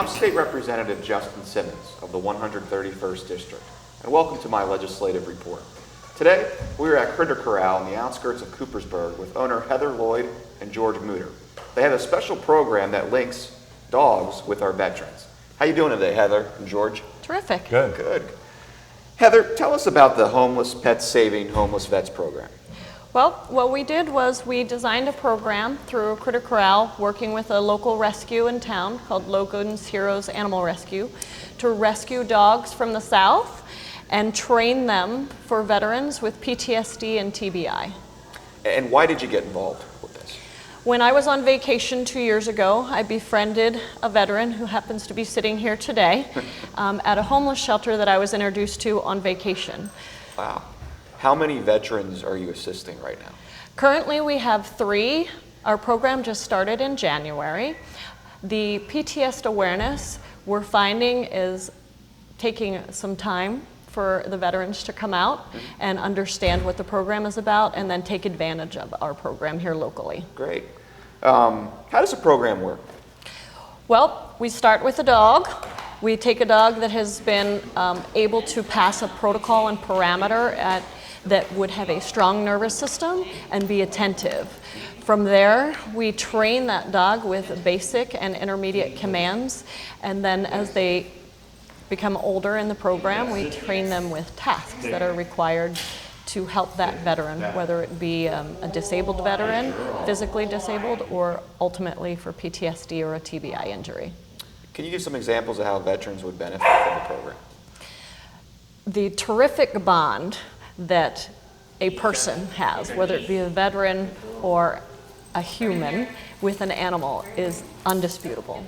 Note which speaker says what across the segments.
Speaker 1: I'm State Representative Justin Simmons of the 131st District, and welcome to my legislative report. Today, we are at Critter Corral in the outskirts of Coopersburg with owner Heather Lloyd and George Mutter. They have a special program that links dogs with our veterans. How you doing today, Heather and George?
Speaker 2: Terrific.
Speaker 1: Good. Good. Heather, tell us about the Homeless Pets Saving Homeless Vets program.
Speaker 2: Well, what we did was we designed a program through Critter Corral, working with a local rescue in town called Logan's Heroes Animal Rescue, to rescue dogs from the South and train them for veterans with PTSD and TBI.
Speaker 1: And why did you get involved with this?
Speaker 2: When I was on vacation 2 years ago, I befriended a veteran who happens to be sitting here today at a homeless shelter that I was introduced to on vacation.
Speaker 1: Wow. How many veterans are you assisting right now?
Speaker 2: Currently we have 3. Our program just started in January. The PTSD awareness we're finding is taking some time for the veterans to come out and understand what the program is about and then take advantage of our program here locally.
Speaker 1: Great. How does the program work?
Speaker 2: Well, we start with a dog. We take a dog that has been able to pass a protocol and parameter that would have a strong nervous system and be attentive. From there, we train that dog with basic and intermediate commands, and then as they become older in the program, we train them with tasks that are required to help that veteran, whether it be a disabled veteran, physically disabled, or ultimately for PTSD or a TBI injury.
Speaker 1: Can you give some examples of how veterans would benefit from the program?
Speaker 2: The terrific bond that a person has, whether it be a veteran or a human, with an animal is undisputable.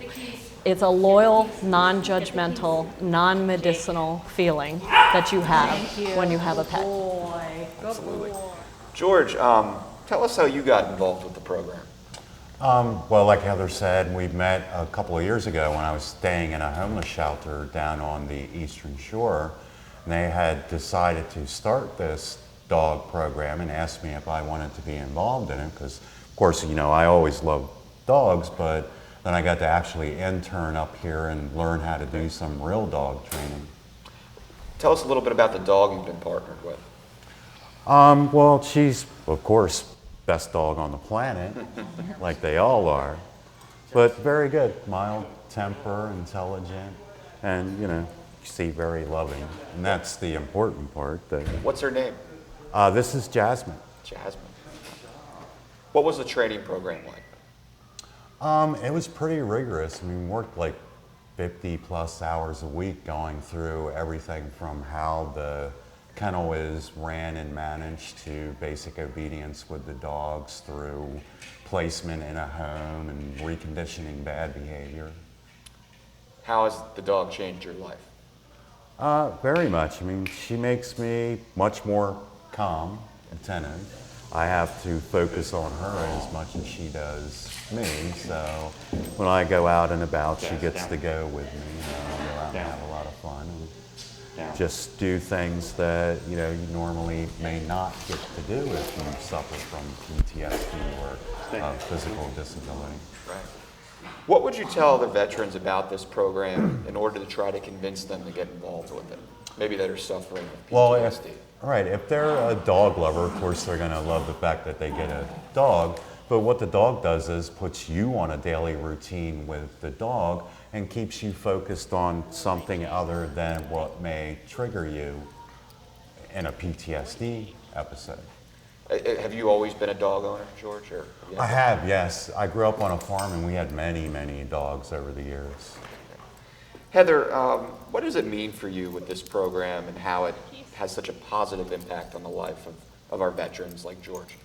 Speaker 2: It's a loyal, non-judgmental, non-medicinal feeling that you have when you have a pet.
Speaker 1: Absolutely. George, tell us how you got involved with the program.
Speaker 3: Well, like Heather said, we met a couple of years ago when I was staying in a homeless shelter down on the Eastern Shore. And they had decided to start this dog program and asked me if I wanted to be involved in it because, of course, you know, I always loved dogs, but then I got to actually intern up here and learn how to do some real dog training.
Speaker 1: Tell us a little bit about the dog you've been partnered with.
Speaker 3: Well, she's, of course, best dog on the planet, like they all are, but very good, mild temper, intelligent, and, you know, see, very loving, and that's the important part.
Speaker 1: What's her name?
Speaker 3: This is Jasmine.
Speaker 1: Jasmine. What was the training program like?
Speaker 3: It was pretty rigorous. I mean, we worked like 50 plus hours a week going through everything from how the kennel is ran and managed to basic obedience with the dogs through placement in a home and reconditioning bad behavior.
Speaker 1: How has the dog changed your life?
Speaker 3: Very much. I mean, she makes me much more calm, attentive. I have to focus on her as much as she does me. So when I go out and about, she gets to go with me. You know, go out and have a lot of fun and just do things that, you know, you normally may not get to do if you suffer from PTSD or physical disability.
Speaker 1: Right. What would you tell the veterans about this program in order to try to convince them to get involved with it? Maybe that are suffering with PTSD.
Speaker 3: Well, if they're a dog lover, of course they're going to love the fact that they get a dog. But what the dog does is puts you on a daily routine with the dog and keeps you focused on something other than what may trigger you in a PTSD episode.
Speaker 1: Have you always been a dog owner, George? Or
Speaker 3: I have, yes. I grew up on a farm and we had many, many dogs over the years.
Speaker 1: Heather, what does it mean for you with this program and how it has such a positive impact on the life of our veterans like George?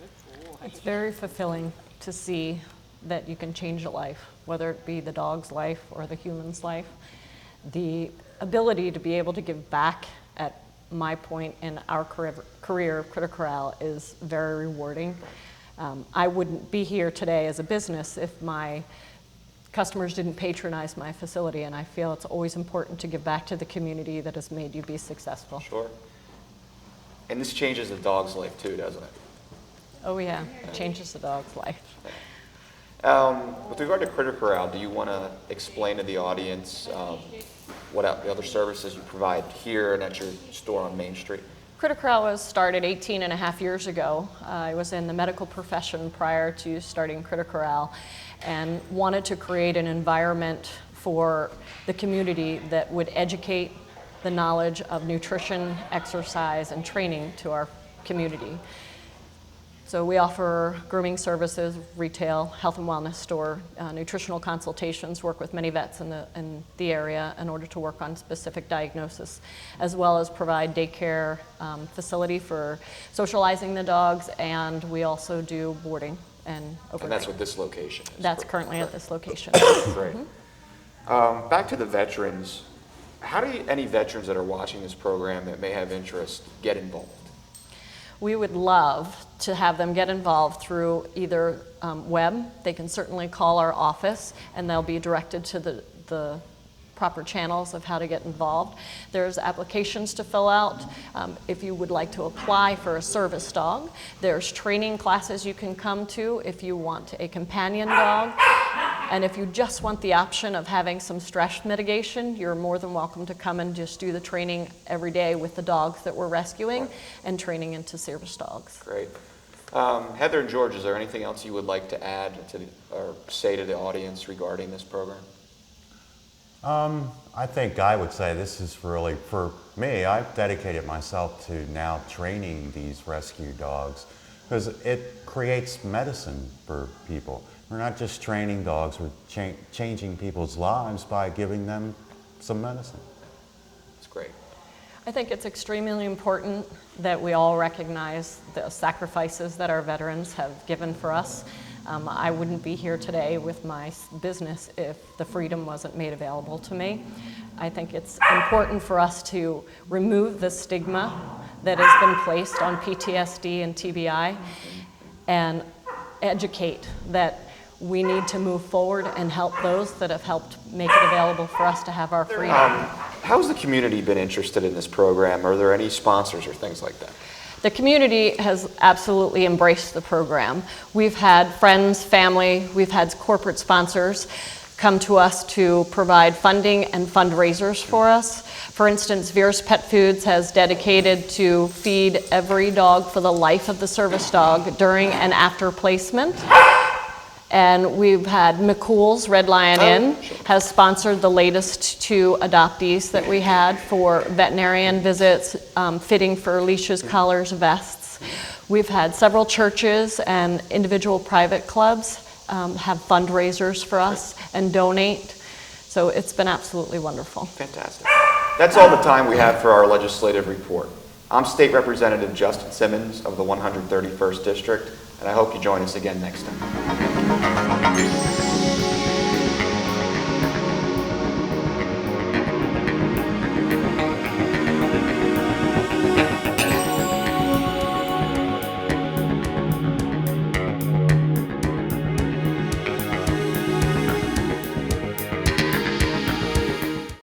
Speaker 2: It's very fulfilling to see that you can change a life, whether it be the dog's life or the human's life. The ability to be able to give back at my point in our career of Critter Corral is very rewarding. I wouldn't be here today as a business if my customers didn't patronize my facility, and I feel it's always important to give back to the community that has made you be successful.
Speaker 1: Sure. And this changes the dog's life too, doesn't it?
Speaker 2: Oh yeah, it changes the dog's life.
Speaker 1: With regard to Critter Corral, do you want to explain to the audience what the other services you provide here and at your store on Main Street?
Speaker 2: Critter Corral was started 18 and a half years ago. I was in the medical profession prior to starting Critter Corral and wanted to create an environment for the community that would educate the knowledge of nutrition, exercise, and training to our community. So we offer grooming services, retail, health and wellness store, nutritional consultations, work with many vets in the area in order to work on specific diagnosis, as well as provide daycare facility for socializing the dogs, and we also do boarding and overnight.
Speaker 1: And that's what this location is?
Speaker 2: That's currently at this location.
Speaker 1: Great. Back to the veterans. How do any veterans that are watching this program that may have interest get involved?
Speaker 2: We would love to have them get involved through either web. They can certainly call our office and they'll be directed to the proper channels of how to get involved. There's applications to fill out if you would like to apply for a service dog. There's training classes you can come to if you want a companion dog. And if you just want the option of having some stress mitigation, you're more than welcome to come and just do the training every day with the dogs that we're rescuing and training into service dogs.
Speaker 1: Great. Heather and George, is there anything else you would like to add or say to the audience regarding this program?
Speaker 3: I think I would say this is really, for me, I've dedicated myself to now training these rescue dogs because it creates medicine for people. We're not just training dogs, we're changing people's lives by giving them some medicine.
Speaker 1: That's great.
Speaker 2: I think it's extremely important that we all recognize the sacrifices that our veterans have given for us. I wouldn't be here today with my business if the freedom wasn't made available to me. I think it's important for us to remove the stigma that has been placed on PTSD and TBI and educate that we need to move forward and help those that have helped make it available for us to have our freedom.
Speaker 1: How has the community been interested in this program? Are there any sponsors or things like that?
Speaker 2: The community has absolutely embraced the program. We've had friends, family, we've had corporate sponsors come to us to provide funding and fundraisers for us. For instance, Veer's Pet Foods has dedicated to feed every dog for the life of the service dog during and after placement. And we've had McCool's Red Lion Inn has sponsored the latest 2 adoptees that we had for veterinarian visits, fitting for leashes, collars, vests. We've had several churches and individual private clubs have fundraisers for us and donate. So it's been absolutely wonderful.
Speaker 1: Fantastic. That's all the time we have for our legislative report. I'm State Representative Justin Simmons of the 131st District, and I hope you join us again next time.